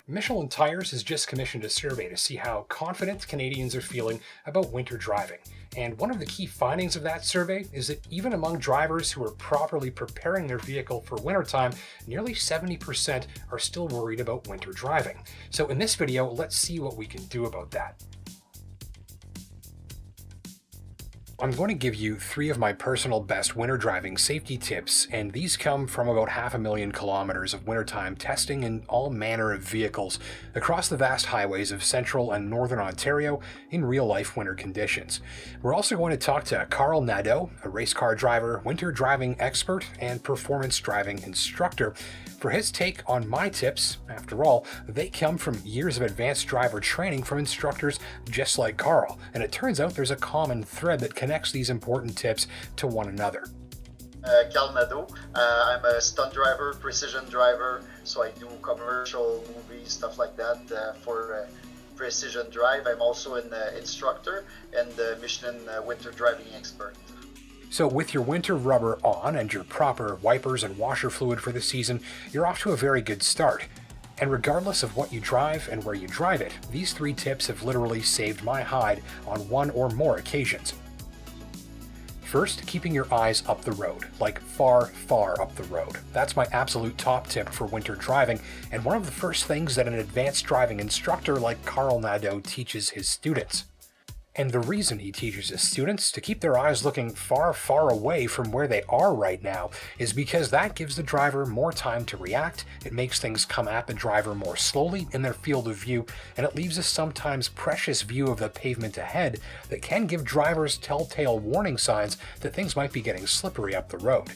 Michelin Tires has just commissioned a survey to see how confident Canadians are feeling about winter driving. And one of the key findings of that survey is that even among drivers who are properly preparing their vehicle for wintertime, nearly 70% are still worried about winter driving. So in this video, let's see what we can do about that. I'm going to give you 3 of my personal best winter driving safety tips, and these come from about 500,000 kilometers of wintertime testing in all manner of vehicles across the vast highways of central and northern Ontario in real-life winter conditions. We're also going to talk to Carl Nadeau, a race car driver, winter driving expert, and performance driving instructor, for his take on my tips. After all, they come from years of advanced driver training from instructors just like Carl, and it turns out there's a common thread that connects these important tips to one another. Carl Nadeau. I'm a stunt driver, precision driver, so I do commercial movies, stuff like that for precision drive. I'm also an instructor and Michelin winter driving expert. So with your winter rubber on and your proper wipers and washer fluid for the season, you're off to a very good start. And regardless of what you drive and where you drive it, these 3 tips have literally saved my hide on one or more occasions. First, keeping your eyes up the road, like far, far up the road. That's my absolute top tip for winter driving, and one of the first things that an advanced driving instructor like Carl Nadeau teaches his students. And the reason he teaches his students to keep their eyes looking far, far away from where they are right now is because that gives the driver more time to react, it makes things come at the driver more slowly in their field of view, and it leaves a sometimes precious view of the pavement ahead that can give drivers telltale warning signs that things might be getting slippery up the road.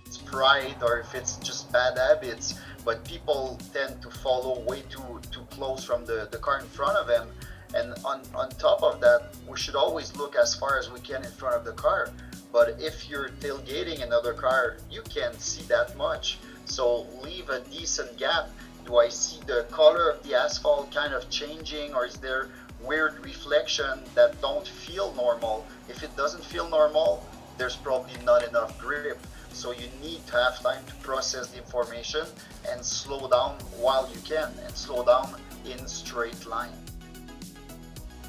It's pride or if it's just bad habits, but people tend to follow way too close from the car in front of them. And on top of that, we should always look as far as we can in front of the car. But if you're tailgating another car, you can't see that much. So leave a decent gap. Do I see the color of the asphalt kind of changing, or is there weird reflection that don't feel normal? If it doesn't feel normal, there's probably not enough grip. So you need to have time to process the information and slow down while you can, and slow down in straight line.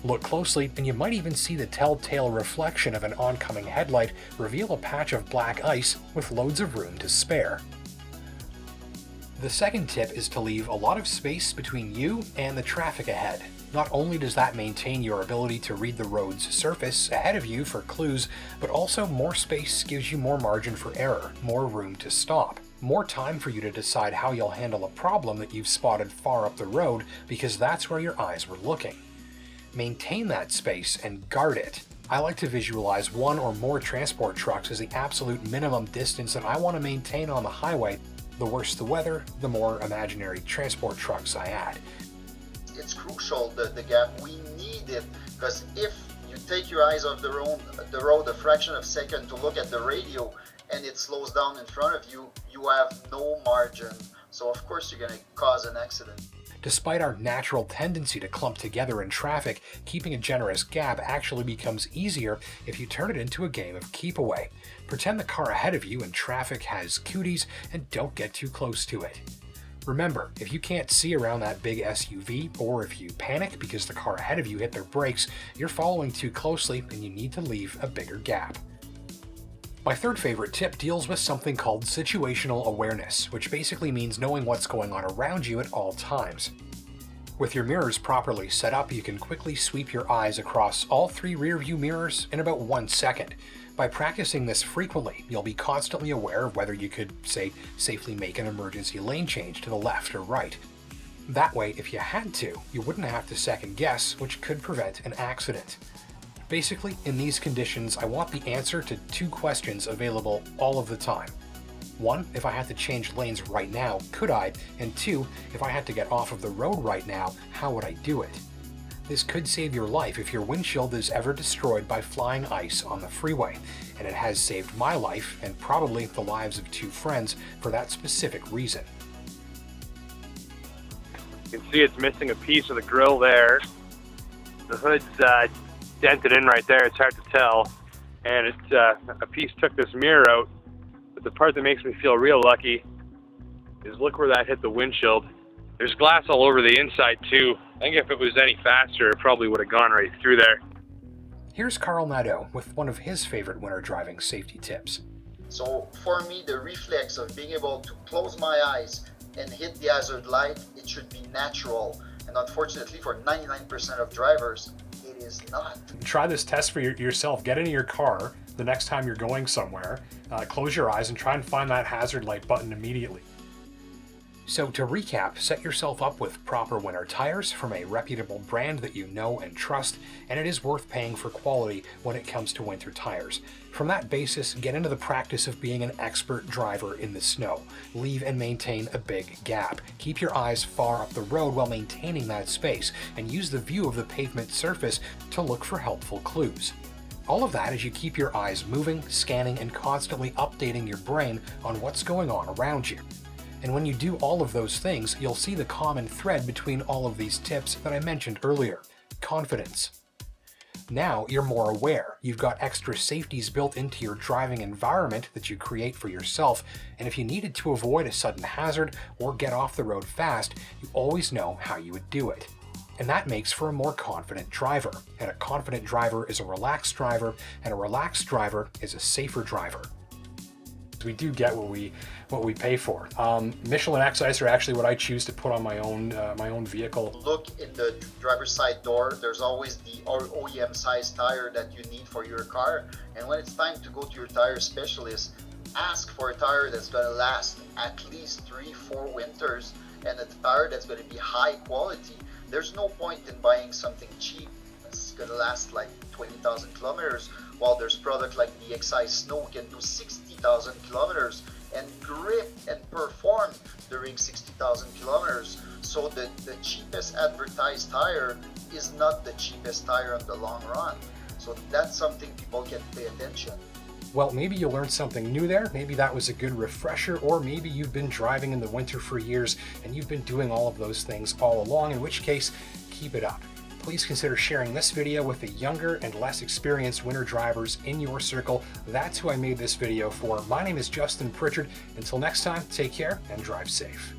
Look closely, and you might even see the telltale reflection of an oncoming headlight reveal a patch of black ice with loads of room to spare. The second tip is to leave a lot of space between you and the traffic ahead. Not only does that maintain your ability to read the road's surface ahead of you for clues, but also more space gives you more margin for error, more room to stop, more time for you to decide how you'll handle a problem that you've spotted far up the road because that's where your eyes were looking. Maintain that space and guard it. I like to visualize 1 or more transport trucks as the absolute minimum distance that I want to maintain on the highway. The worse the weather, the more imaginary transport trucks I add. It's crucial, the gap. We need it, because if you take your eyes off the road a fraction of a second to look at the radio and it slows down in front of you, you have no margin. So of course you're going to cause an accident. Despite our natural tendency to clump together in traffic, keeping a generous gap actually becomes easier if you turn it into a game of keep away. Pretend the car ahead of you in traffic has cooties and don't get too close to it. Remember, if you can't see around that big SUV, or if you panic because the car ahead of you hit their brakes, you're following too closely and you need to leave a bigger gap. My third favorite tip deals with something called situational awareness, which basically means knowing what's going on around you at all times. With your mirrors properly set up, you can quickly sweep your eyes across all 3 rear-view mirrors in about 1 second. By practicing this frequently, you'll be constantly aware of whether you could, say, safely make an emergency lane change to the left or right. That way, if you had to, you wouldn't have to second guess, which could prevent an accident. Basically, in these conditions, I want the answer to 2 questions available all of the time. 1, if I had to change lanes right now, could I? And 2, if I had to get off of the road right now, how would I do it? This could save your life if your windshield is ever destroyed by flying ice on the freeway, and it has saved my life and probably the lives of 2 friends for that specific reason. You can see it's missing a piece of the grille there. The hood's dented in right there, it's hard to tell. And a piece took this mirror out. But the part that makes me feel real lucky is look where that hit the windshield. There's glass all over the inside too. I think if it was any faster, it probably would have gone right through there. Here's Carl Nadeau with one of his favorite winter driving safety tips. So for me, the reflex of being able to close my eyes and hit the hazard light, it should be natural. And unfortunately for 99% of drivers, it is not. Try this test for yourself. Get into your car the next time you're going somewhere, close your eyes and try and find that hazard light button immediately. So to recap, set yourself up with proper winter tires from a reputable brand that you know and trust, and it is worth paying for quality when it comes to winter tires. From that basis, get into the practice of being an expert driver in the snow. Leave and maintain a big gap. Keep your eyes far up the road while maintaining that space, and use the view of the pavement surface to look for helpful clues. All of that as you keep your eyes moving, scanning, and constantly updating your brain on what's going on around you. And when you do all of those things, you'll see the common thread between all of these tips that I mentioned earlier: confidence. Now you're more aware. You've got extra safeties built into your driving environment that you create for yourself, and if you needed to avoid a sudden hazard or get off the road fast, you always know how you would do it. And that makes for a more confident driver. And a confident driver is a relaxed driver, and a relaxed driver is a safer driver. We do get what we pay for. Michelin X-Ice are actually what I choose to put on my own vehicle. Look in the driver's side door. There's always the OEM size tire that you need for your car. And when it's time to go to your tire specialist, ask for a tire that's going to last at least 3-4 winters, and a tire that's going to be high quality. There's no point in buying something cheap that's going to last like 20,000 kilometers, while there's product like the X-Ice Snow can do 60,000 kilometers and grip and perform during 60,000 kilometers. So the cheapest advertised tire is not the cheapest tire in the long run. So that's something people can pay attention. Well, maybe you learned something new there. Maybe that was a good refresher, or maybe you've been driving in the winter for years and you've been doing all of those things all along, in which case, keep it up. Please consider sharing this video with the younger and less experienced winter drivers in your circle. That's who I made this video for. My name is Justin Pritchard. Until next time, take care and drive safe.